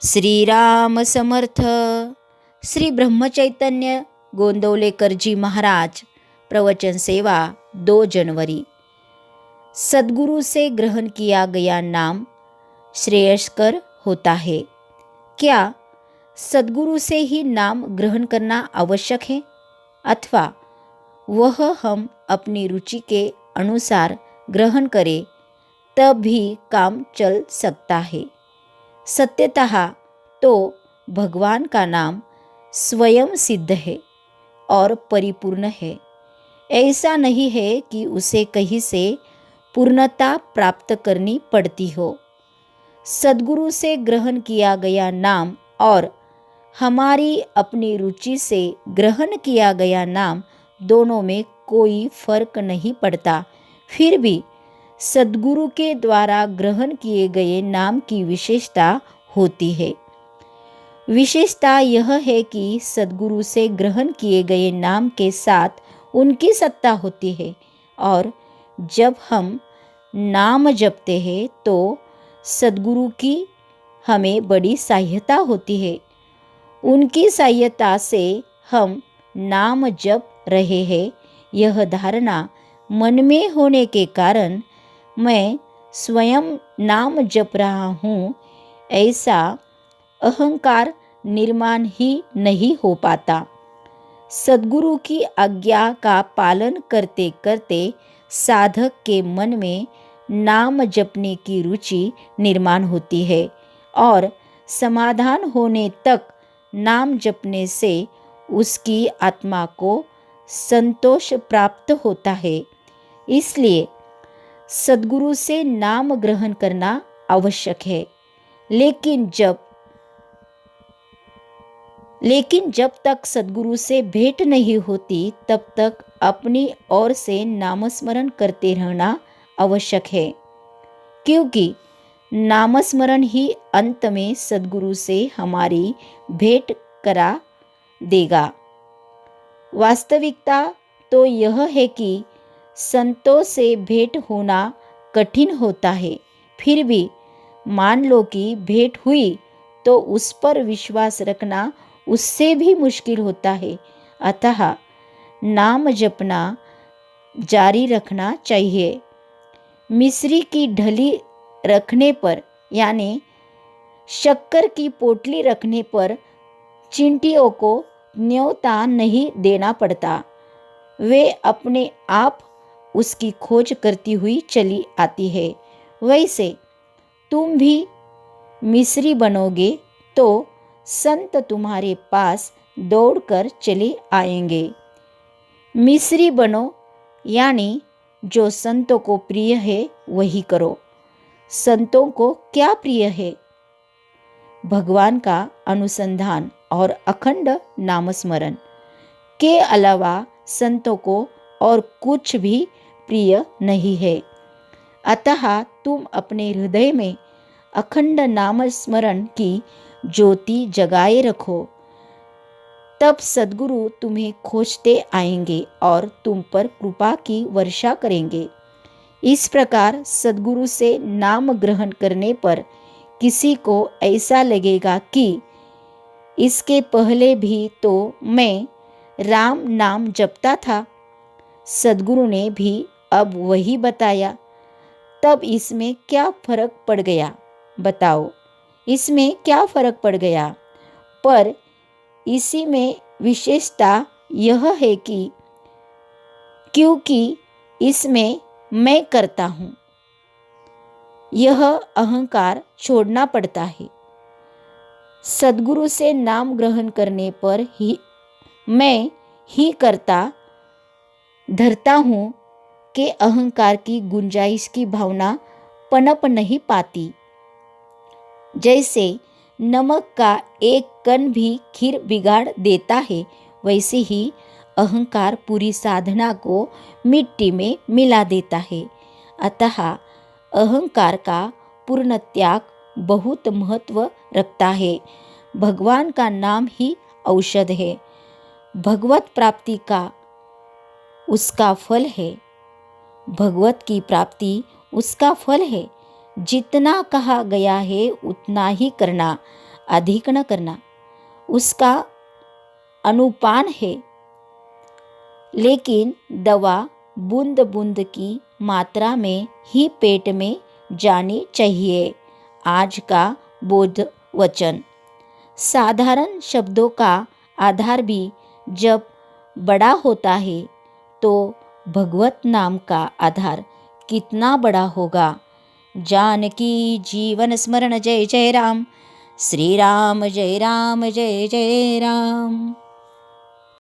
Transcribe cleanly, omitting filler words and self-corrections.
श्रीराम समर्थ. श्री ब्रह्मचैतन्य गोंदवलेकर जी महाराज. प्रवचन सेवा 2 जनवरी. सद्गुरु से ग्रहण किया गया नाम श्रेयस्कर होता है. क्या सद्गुरु से ही नाम ग्रहण करना आवश्यक है अथवा वह हम अपनी रुचि के अनुसार ग्रहण करें तब भी काम चल सकता है? सत्यतः तो भगवान का नाम स्वयं सिद्ध है और परिपूर्ण है. ऐसा नहीं है कि उसे कहीं से पूर्णता प्राप्त करनी पड़ती हो. सद्गुरु से ग्रहण किया गया नाम और हमारी अपनी रुचि से ग्रहण किया गया नाम दोनों में कोई फर्क नहीं पड़ता. फिर भी सद्गुरु के द्वारा ग्रहण किए गए नाम की विशेषता होती है. विशेषता यह है कि सद्गुरु से ग्रहण किए गए नाम के साथ उनकी सत्ता होती है और जब हम नाम जपते हैं तो सद्गुरु की हमें बड़ी सहायता होती है. उनकी सहायता से हम नाम जप रहे हैं यह धारणा मन में होने के कारण मैं स्वयं नाम जप रहा हूँ ऐसा अहंकार निर्माण ही नहीं हो पाता. सद्गुरु की आज्ञा का पालन करते करते साधक के मन में नाम जपने की रुचि निर्माण होती है और समाधान होने तक नाम जपने से उसकी आत्मा को संतोष प्राप्त होता है. इसलिए सद्गुरु से नाम ग्रहण करना आवश्यक है. लेकिन जब तक सद्गुरु से भेंट नहीं होती तब तक अपनी ओर से नामस्मरण करते रहना आवश्यक है, क्योंकि नामस्मरण ही अंत में सद्गुरु से हमारी भेंट करा देगा. वास्तविकता तो यह है कि संतों से भेंट होना कठिन होता है. फिर भी मान लो कि भेंट हुई तो उस पर विश्वास रखना उससे भी मुश्किल होता है. अतः नाम जपना जारी रखना चाहिए. मिश्री की ढली रखने पर यानी शक्कर की पोटली रखने पर चींटियों को न्योता नहीं देना पड़ता. वे अपने आप उसकी खोज करती हुई चली आती है. वैसे तुम भी मिस्री बनोगे तो संत तुम्हारे पास दौड़कर चले आएंगे. मिस्री बनो यानी जो संतों को प्रिय है वही करो. संतों को क्या प्रिय है? भगवान का अनुसंधान और अखंड नामस्मरण के अलावा संतों को और कुछ भी प्रिय नहीं है. अतः तुम अपने हृदय में अखंड नामस्मरण की ज्योति जगाए रखो. तब सद्गुरु तुम्हें खोजते आएंगे और तुम पर कृपा की वर्षा करेंगे. इस प्रकार सद्गुरु से नाम ग्रहण करने पर किसी को ऐसा लगेगा कि इसके पहले भी तो मैं राम नाम जपता था, सद्गुरु ने भी अब वही बताया, तब इसमें क्या फर्क पड़ गया? बताओ, इसमें क्या फर्क पड़ गया? पर इसी में विशेषता यह है कि क्योंकि इसमें मैं करता हूँ, यह अहंकार छोड़ना पड़ता है. सद्गुरु से नाम ग्रहण करने पर ही मैं ही करता धरता हूँ के अहंकार की गुंजाइश की भावना पनप नहीं पाती. जैसे नमक का एक कण भी खीर बिगाड़ देता है, वैसे ही अहंकार पूरी साधना को मिट्टी में मिला देता है. अतः अहंकार का पूर्ण त्याग बहुत महत्व रखता है. भगवान का नाम ही औषध है. भगवत प्राप्ति का उसका फल है. भगवत की प्राप्ति उसका फल है. जितना कहा गया है उतना ही करना, अधिक न करना, उसका अनुपान है। लेकिन दवा बूंद बूंद की मात्रा में ही पेट में जानी चाहिए। आज का बोध वचन। साधारण शब्दों का आधार भी जब बड़ा होता है तो भगवत नाम का आधार कितना बड़ा होगा। जानकी जीवन स्मरण जय जय राम। श्री राम जय राम जय जय राम।